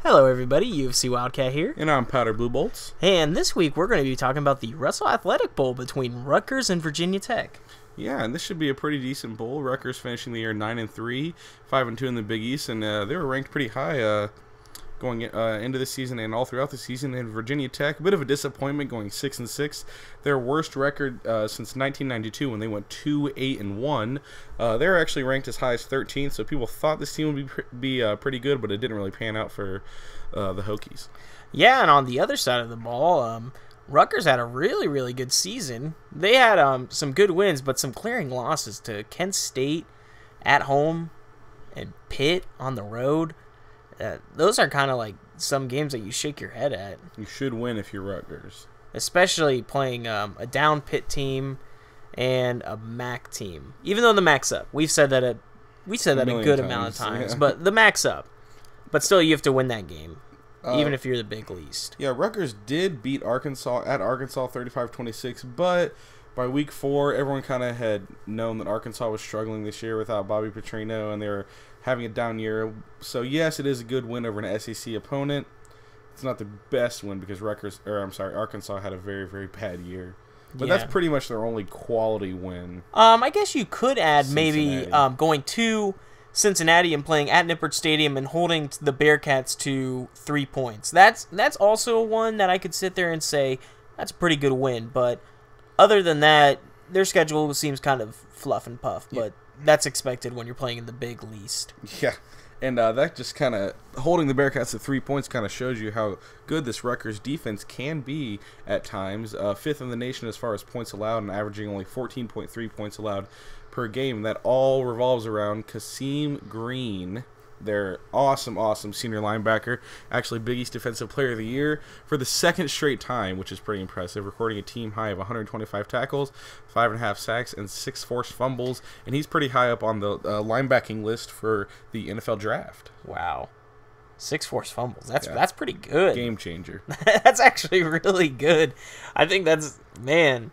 Hello everybody, UFC Wildcat here. And I'm Powder Blue Bolts. And this week we're going to be talking about the Russell Athletic Bowl between Rutgers and Virginia Tech. Yeah, and this should be a pretty decent bowl. Rutgers finishing the year 9-3, 5-2 in the Big East, and they were ranked pretty high going into the season and all throughout the season. And Virginia Tech, a bit of a disappointment, going 6-6. Their worst record since 1992 when they went 2-8-1. They were actually ranked as high as 13th, so people thought this team would be pretty good, but it didn't really pan out for the Hokies. Yeah, and on the other side of the ball, Rutgers had a really good season. They had some good wins, but some clearing losses to Kent State at home and Pitt on the road. Those are kind of like some games that you shake your head at. You should win if you're Rutgers. Especially playing a down Pitt team and a MAC team. Even though the MAC's up. We've said that a good amount of times. Yeah. But the MAC's up. But still, you have to win that game. Even if you're the big least. Yeah, Rutgers did beat Arkansas at Arkansas 35-26, but by week 4, everyone kind of had known that Arkansas was struggling this year without Bobby Petrino, and they were having a down year. So yes, it is a good win over an SEC opponent. It's not the best win because Arkansas had a very bad year. But Yeah. that's pretty much their only quality win. I guess you could add maybe Cincinnati. going to Cincinnati and playing at Nippert Stadium and holding the Bearcats to 3 points. That's also one that I could sit there and say that's a pretty good win. But other than that, their schedule seems kind of fluff and puff. But that's expected when you're playing in the big least. Yeah, and that just kind of holding the Bearcats to 3 points kind of shows you how good this Rutgers defense can be at times. 5th in the nation as far as points allowed and averaging only 14.3 points allowed per game. That all revolves around Kasim Green, their awesome senior linebacker, actually Big East Defensive Player of the Year for the second straight time, which is pretty impressive, recording a team high of 125 tackles, 5.5 sacks, and 6 forced fumbles, and he's pretty high up on the linebacking list for the NFL draft. Wow. 6 forced fumbles. That's pretty good. Game changer. That's actually really good. I think having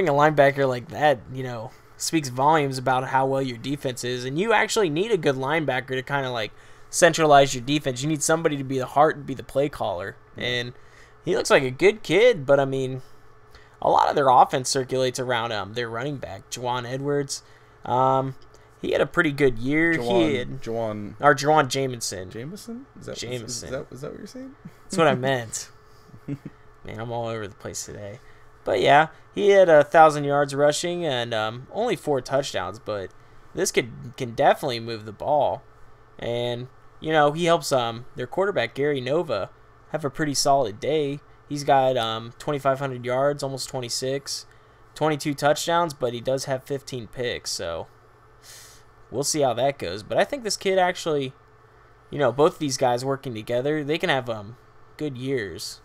a linebacker like that, speaks volumes about how well your defense is. And you actually need a good linebacker to kind of like centralize your defense. You need somebody to be the heart and be the play caller. And he looks like a good kid, but I mean, a lot of their offense circulates around their running back, Juwan Edwards. He had a pretty good year. Juwan Jamison. Jamison? Jamison. Is that what you're saying? That's what I meant. Man, I'm all over the place today. But yeah, he had 1,000 yards rushing and only 4 touchdowns. But this kid can definitely move the ball, and he helps their quarterback Gary Nova have a pretty solid day. He's got 2,500 yards, almost 26, 22 touchdowns, but he does have 15 picks. So we'll see how that goes. But I think this kid actually, both these guys working together, they can have good years.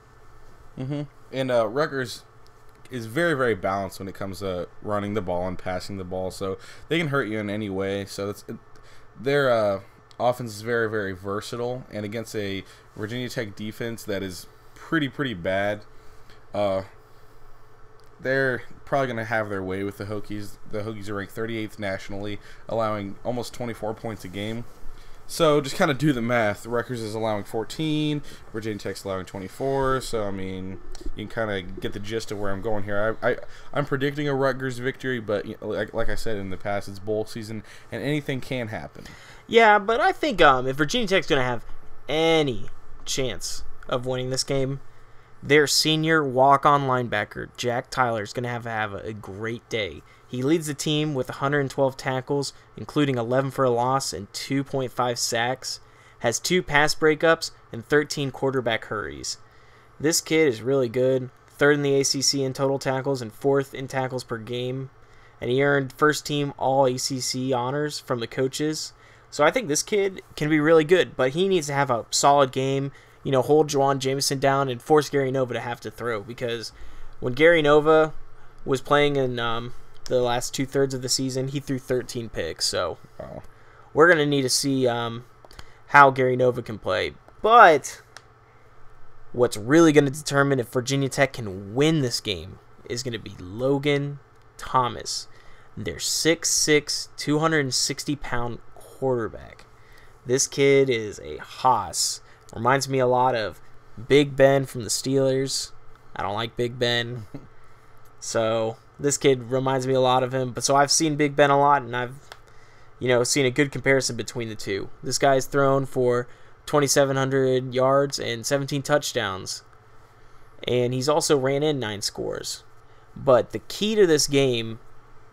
And Rutgers is very balanced when it comes to running the ball and passing the ball, so they can hurt you in any way. So their offense is very versatile, and against a Virginia Tech defense that is pretty bad, they're probably going to have their way with the Hokies. The Hokies are ranked 38th nationally, allowing almost 24 points a game. So just kind of do the math. Rutgers is allowing 14, Virginia Tech's allowing 24. So I mean, you can kind of get the gist of where I'm going here. I'm predicting a Rutgers victory, but like I said in the past, it's bowl season and anything can happen. Yeah, but I think if Virginia Tech's going to have any chance of winning this game, their senior walk-on linebacker Jack Tyler is going to have a great day. He leads the team with 112 tackles, including 11 for a loss and 2.5 sacks, has 2 pass breakups, and 13 quarterback hurries. This kid is really good, 3rd in the ACC in total tackles and 4th in tackles per game, and he earned first-team All-ACC honors from the coaches. So I think this kid can be really good, but he needs to have a solid game, hold Juwan Jamison down and force Gary Nova to have to throw, because when Gary Nova was playing in the last 2/3 of the season, he threw 13 picks. So we're going to need to see how Gary Nova can play. But what's really going to determine if Virginia Tech can win this game is going to be Logan Thomas, their 6'6", 260-pound quarterback. This kid is a hoss. Reminds me a lot of Big Ben from the Steelers. I don't like Big Ben. So this kid reminds me a lot of him. But so I've seen Big Ben a lot, and I've seen a good comparison between the two. This guy's thrown for 2,700 yards and 17 touchdowns. And he's also ran in 9 scores. But the key to this game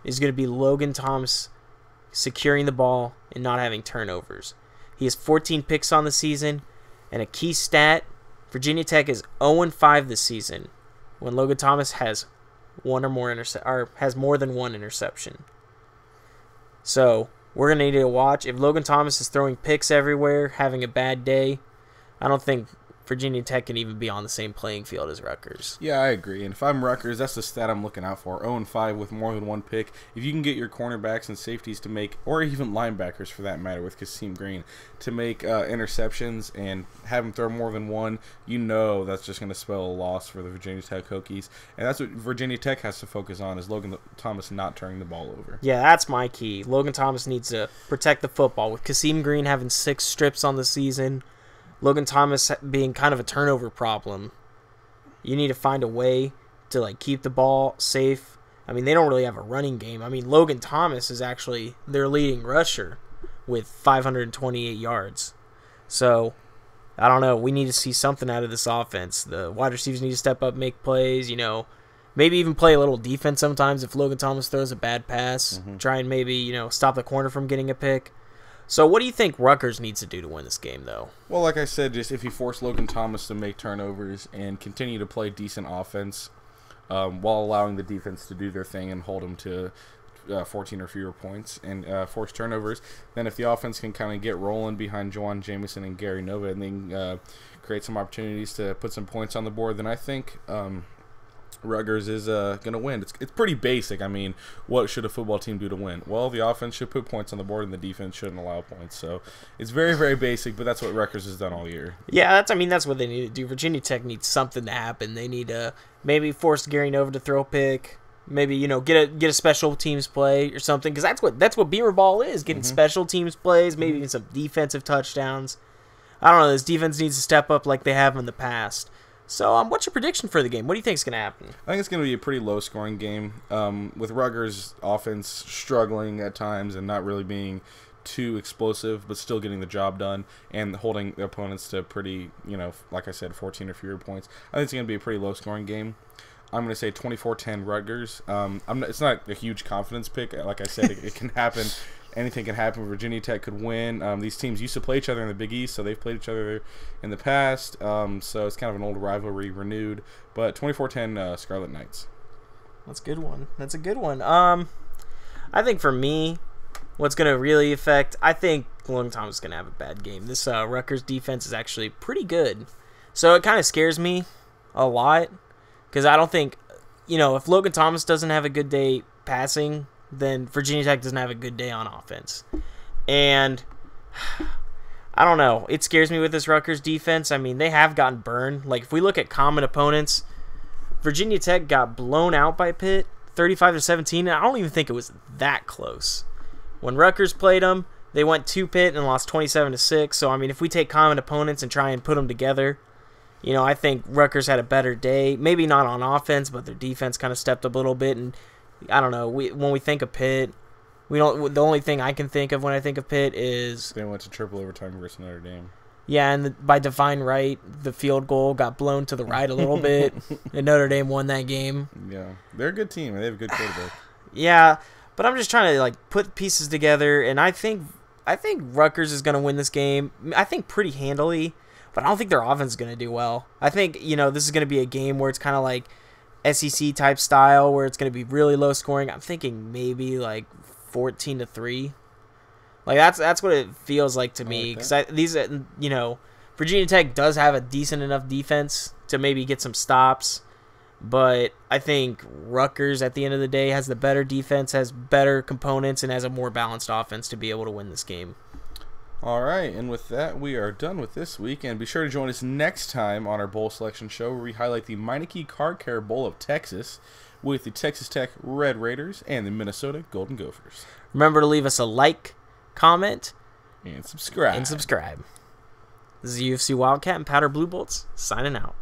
is going to be Logan Thomas securing the ball and not having turnovers. He has 14 picks on the season, and a key stat, Virginia Tech is 0-5 this season when Logan Thomas has more than one interception. So we're going to need to watch. If Logan Thomas is throwing picks everywhere, having a bad day, I don't think Virginia Tech can even be on the same playing field as Rutgers. Yeah, I agree. And if I'm Rutgers, that's the stat I'm looking out for. 0-5 with more than one pick. If you can get your cornerbacks and safeties to make, or even linebackers for that matter with Kasim Green, to make interceptions and have them throw more than one, that's just going to spell a loss for the Virginia Tech Hokies. And that's what Virginia Tech has to focus on, is Logan Thomas not turning the ball over. Yeah, that's my key. Logan Thomas needs to protect the football. With Kasim Green having 6 strips on the season, Logan Thomas being kind of a turnover problem, you need to find a way to keep the ball safe. I mean, they don't really have a running game. I mean, Logan Thomas is actually their leading rusher with 528 yards. So, I don't know. We need to see something out of this offense. The wide receivers need to step up, make plays, maybe even play a little defense sometimes if Logan Thomas throws a bad pass. Try and maybe, stop the corner from getting a pick. So what do you think Rutgers needs to do to win this game, though? Well, like I said, just if you force Logan Thomas to make turnovers and continue to play decent offense while allowing the defense to do their thing and hold them to 14 or fewer points and force turnovers, then if the offense can kind of get rolling behind Juwan Jamison and Gary Nova and then create some opportunities to put some points on the board, then I think Rutgers is going to win. It's pretty basic. I mean, what should a football team do to win? Well, the offense should put points on the board and the defense shouldn't allow points. So it's very, very basic, but that's what Rutgers has done all year. Yeah, that's what they need to do. Virginia Tech needs something to happen. They need to maybe force Gary Nova to throw a pick. Maybe, get a special teams play or something, because that's what Beamer ball is, getting special teams plays, maybe even some defensive touchdowns. I don't know, this defense needs to step up like they have in the past. So, what's your prediction for the game? What do you think is going to happen? I think it's going to be a pretty low-scoring game, with Rutgers' offense struggling at times and not really being too explosive, but still getting the job done and holding the opponents to pretty, like I said, 14 or fewer points. I think it's going to be a pretty low-scoring game. I'm going to say 24-10 Rutgers. It's not a huge confidence pick. Like I said, it can happen. Anything can happen. Virginia Tech could win. These teams used to play each other in the Big East, so they've played each other in the past. So it's kind of an old rivalry renewed. But 24-10 Scarlet Knights. That's a good one. That's a good one. I think for me, what's going to really affect, I think Logan Thomas is going to have a bad game. This Rutgers defense is actually pretty good. So it kind of scares me a lot, because I don't think, if Logan Thomas doesn't have a good day passing, then Virginia Tech doesn't have a good day on offense. And I don't know. It scares me with this Rutgers defense. I mean, they have gotten burned. If we look at common opponents, Virginia Tech got blown out by Pitt 35-17, and I don't even think it was that close. When Rutgers played them, they went to Pitt and lost 27-6. So, I mean, if we take common opponents and try and put them together, I think Rutgers had a better day. Maybe not on offense, but their defense kind of stepped up a little bit. And I don't know. When we think of Pitt, the only thing I can think of when I think of Pitt is they went to triple overtime versus Notre Dame. Yeah, and by divine right, the field goal got blown to the right a little bit, and Notre Dame won that game. Yeah, they're a good team. They have a good quarterback. Yeah, but I'm just trying to put pieces together, and I think Rutgers is going to win this game. I think pretty handily, but I don't think their offense is going to do well. I think this is going to be a game where it's kind of like SEC type style, where it's going to be really low scoring. I'm thinking maybe 14-3. That's what it feels like to me, because Virginia Tech does have a decent enough defense to maybe get some stops, but I think Rutgers at the end of the day has the better defense, has better components, and has a more balanced offense to be able to win this game. All right, and with that, we are done with this week, and be sure to join us next time on our bowl selection show, where we highlight the Meineke Car Care Bowl of Texas with the Texas Tech Red Raiders and the Minnesota Golden Gophers. Remember to leave us a like, comment, and subscribe. This is UFC Wildcat and Powder Blue Bolts signing out.